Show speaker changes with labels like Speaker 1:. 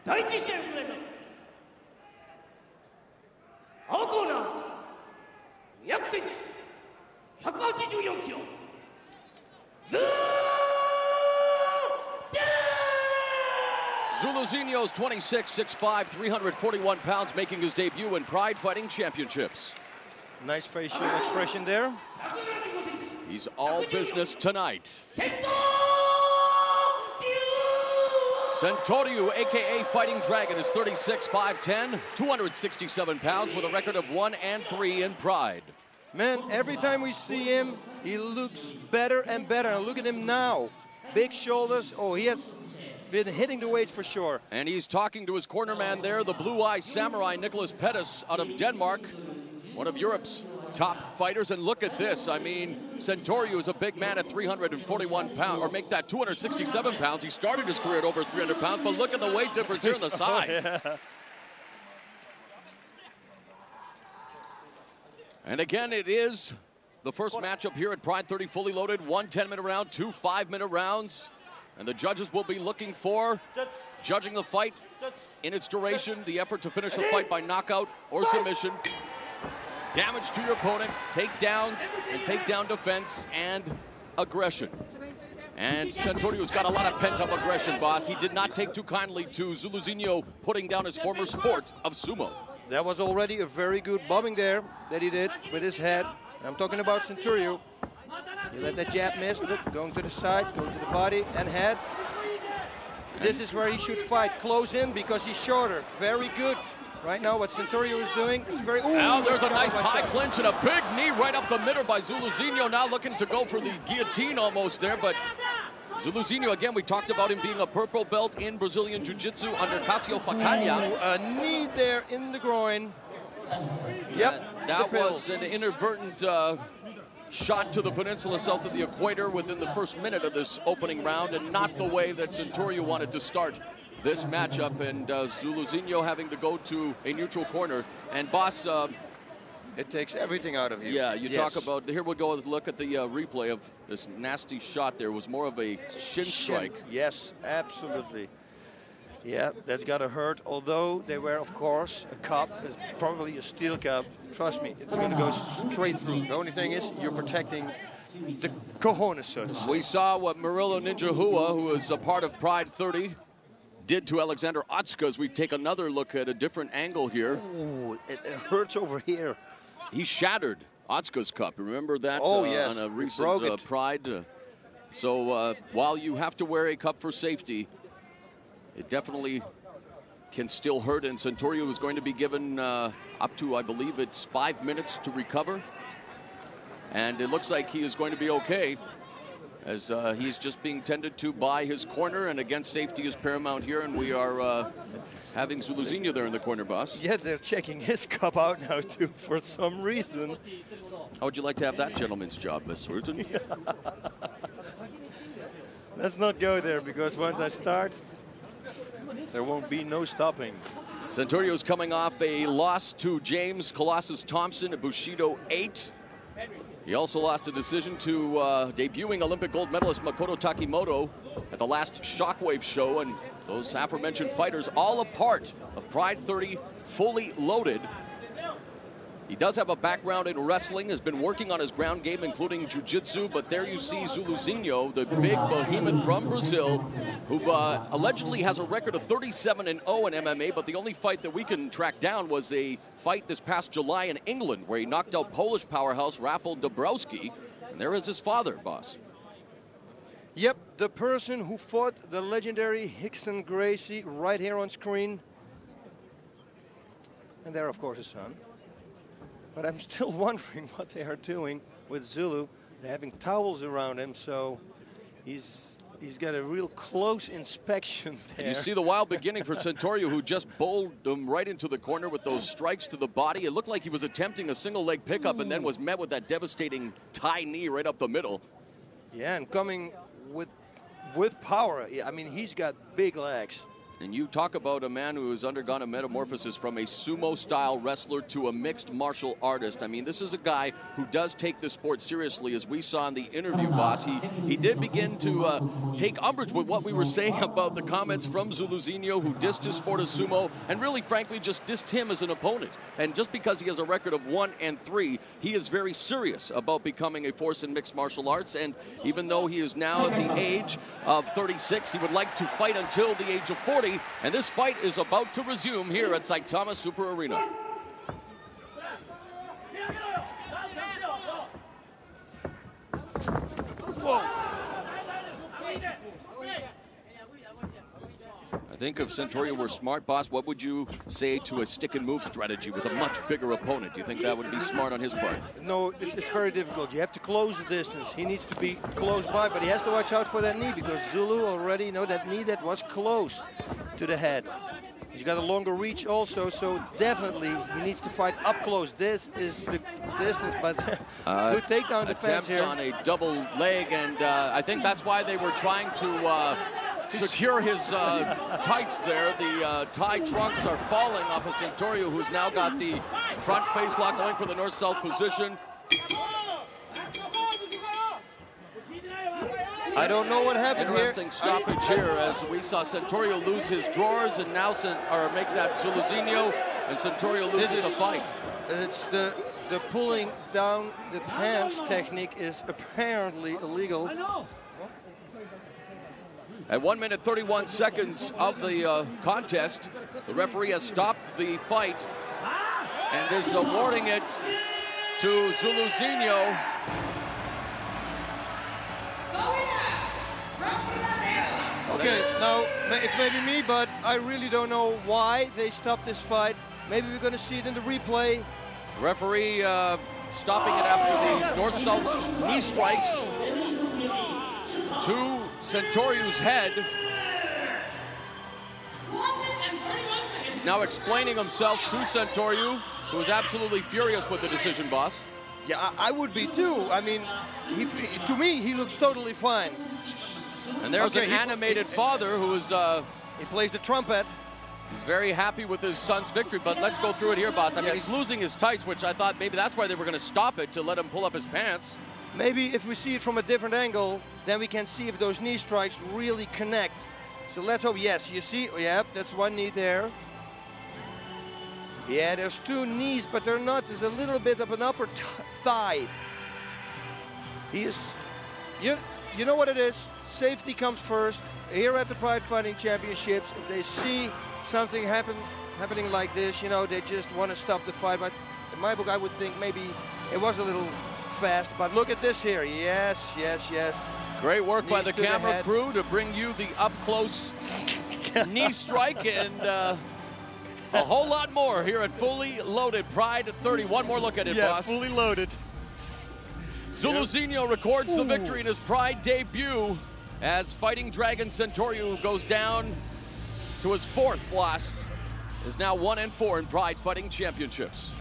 Speaker 1: 第一試合でございます。青コーナー200センチ184キロ
Speaker 2: Zuluzinho's 26, 6'5", 341 pounds, making his debut in Pride Fighting Championships.
Speaker 3: Nice facial expression there.
Speaker 2: He's all business tonight. Sentoryu, a.k.a. Fighting Dragon, is 36, 5'10", 267 pounds, with a record of 1-3 in Pride.
Speaker 3: Man, every time we see him, he looks better and better. And look at him now. Big shoulders. Oh, he has been hitting the weights for sure.
Speaker 2: And he's talking to his corner man there, the blue-eye samurai Nicholas Pettis out of Denmark, one of Europe's top fighters. And look at this. I mean, Sentoryu is a big man at 341 pounds, or make that 267 pounds. He started his career at over 300 pounds, but look at the weight difference here in the size.
Speaker 3: Oh, yeah.
Speaker 2: And again, it is the first matchup here at Pride 30, fully loaded. 1 10-minute round, 2 5-minute rounds. And the judges will be looking for, judging the fight in its duration, the effort to finish the fight by knockout or submission, damage to your opponent, takedowns and takedown defense, and aggression. And Sentoryu's got a lot of pent-up aggression, boss. He did not take too kindly to Zuluzinho putting down his former sport of sumo.
Speaker 3: That was already a very good bombing there that he did with his head. I'm talking about Sentoryu. He let that jab miss, look, going to the side, going to the body and head. This is where he should fight, close in because he's shorter. Very good. Right now what Sentoryu is doing is very... Ooh,
Speaker 2: now there's a nice high clinch and a big knee right up the middle by Zuluzinho, now looking to go for the guillotine almost there, but Zuluzinho, again, we talked about him being a purple belt in Brazilian Jiu-Jitsu under Cássio Facaglia.
Speaker 3: A knee there in the groin. Yep,
Speaker 2: that was an inadvertent shot to the peninsula south of the equator within the first minute of this opening round, and not the way that Sentoryu wanted to start this matchup, and Zuluzinho having to go to a neutral corner. And boss,
Speaker 3: it takes everything out of you.
Speaker 2: Yeah, you talk about, here we'll go look at the replay of this nasty shot there. It was more of a shin strike.
Speaker 3: Yes, absolutely. Yeah, that's gotta hurt, although they were, of course, a cup, probably a steel cup. Trust me, it's gonna go straight through. The only thing is, you're protecting the cojones, so to say.
Speaker 2: We saw what Murilo Ninja Hua, who is a part of Pride 30, did to Alexander Otska, as we take another look at a different angle here.
Speaker 3: Oh, it hurts over here.
Speaker 2: He shattered Otska's cup. Remember that?
Speaker 3: Oh, yes.
Speaker 2: On a recent Pride. So while you have to wear a cup for safety, it definitely can still hurt, and Sentoryu is going to be given up to, I believe it's 5 minutes to recover. And it looks like he is going to be okay, as he's just being tended to by his corner, and again, safety is paramount here, and we are having Zuluzinho there in the corner, boss.
Speaker 3: Yeah, they're checking his cup out now, too, for some reason.
Speaker 2: How would you like to have that gentleman's job, Miss Surgeon?
Speaker 3: Let's not go there, because once I start, there won't be no stopping.
Speaker 2: Sentoryu is coming off a loss to James Colossus Thompson at Bushido 8. He also lost a decision to debuting Olympic gold medalist Makoto Takimoto at the last Shockwave show, and those aforementioned fighters all a part of Pride 30, fully loaded. He does have a background in wrestling, has been working on his ground game, including jiu-jitsu, but there you see Zuluzinho, the big behemoth from Brazil, who allegedly has a record of 37-0 in MMA, but the only fight that we can track down was a fight this past July in England, where he knocked out Polish powerhouse Rafał Dabrowski, and there is his father, boss.
Speaker 3: Yep, the person who fought the legendary Hickson Gracie right here on screen. And there, of course, his son. But I'm still wondering what they are doing with Zulu. They're having towels around him, so he's got a real close inspection there.
Speaker 2: You see the wild beginning for Sentoryu, who just bowled him right into the corner with those strikes to the body. It looked like he was attempting a single leg pickup and then was met with that devastating tie knee right up the middle.
Speaker 3: Yeah, and coming with power. I mean, he's got big legs.
Speaker 2: And you talk about a man who has undergone a metamorphosis from a sumo-style wrestler to a mixed martial artist. I mean, this is a guy who does take the sport seriously, as we saw in the interview, boss. He did begin to take umbrage with what we were saying about the comments from Zuluzinho, who dissed his sport of sumo, and really, frankly, just dissed him as an opponent. And just because he has a record of 1-3, he is very serious about becoming a force in mixed martial arts. And even though he is now at the age of 36, he would like to fight until the age of 40. And this fight is about to resume here at Saitama Super Arena. Whoa. I think if Sentoryu were smart, boss, what would you say to a stick and move strategy with a much bigger opponent? Do you think that would be smart on his part?
Speaker 3: No, it's very difficult. You have to close the distance. He needs to be close by, but he has to watch out for that knee, because Zulu already, that knee that was close to the head. He's got a longer reach also, so definitely he needs to fight up close. This is the distance, but good takedown defense here.
Speaker 2: Attempt on a double leg, and I think that's why they were trying to secure his tights there. The tie trunks are falling off of Sentoryu, who's now got the front face lock going for the north-south position.
Speaker 3: I don't know what happened here.
Speaker 2: Interesting stoppage here, as we saw Sentoryu lose his drawers and now make that Zuluzinho, and Sentoryu loses the fight.
Speaker 3: It's the pulling down the pants technique is apparently illegal.
Speaker 2: At 1 minute 31 seconds of the contest, the referee has stopped the fight and is awarding it to Zuluzinho.
Speaker 3: Okay, now it's maybe me, but I really don't know why they stopped this fight. Maybe we're going to see it in the replay.
Speaker 2: The referee stopping it after the north-south knee strikes to Sentoryu's head. Now explaining himself to Sentoryu, who is absolutely furious with the decision, boss.
Speaker 3: Yeah, I would be too. I mean, to me, he looks totally fine.
Speaker 2: And there's an animated father who is...
Speaker 3: he plays the trumpet.
Speaker 2: He's very happy with his son's victory, but let's go through it here, boss. I mean, he's losing his tights, which I thought maybe that's why they were going to stop it, to let him pull up his pants.
Speaker 3: Maybe if we see it from a different angle, then we can see if those knee strikes really connect. So let's hope, yes, you see, yeah, that's one knee there. Yeah, there's two knees, but they're not. There's a little bit of an upper thigh. He is, you know what it is? Safety comes first. Here at the Pride Fighting Championships, if they see something happening like this, they just want to stop the fight. But in my book, I would think maybe it was a little fast. But look at this here. Yes, yes, yes.
Speaker 2: Great work by the camera crew to bring you the up-close knee strike, and a whole lot more here at Fully Loaded Pride 30. One more look at it, boss.
Speaker 3: Fully loaded.
Speaker 2: Zuluzinho records the victory in his Pride debut as Fighting Dragon Sentoryu goes down to his 4th loss, is now 1-4 in Pride Fighting Championships.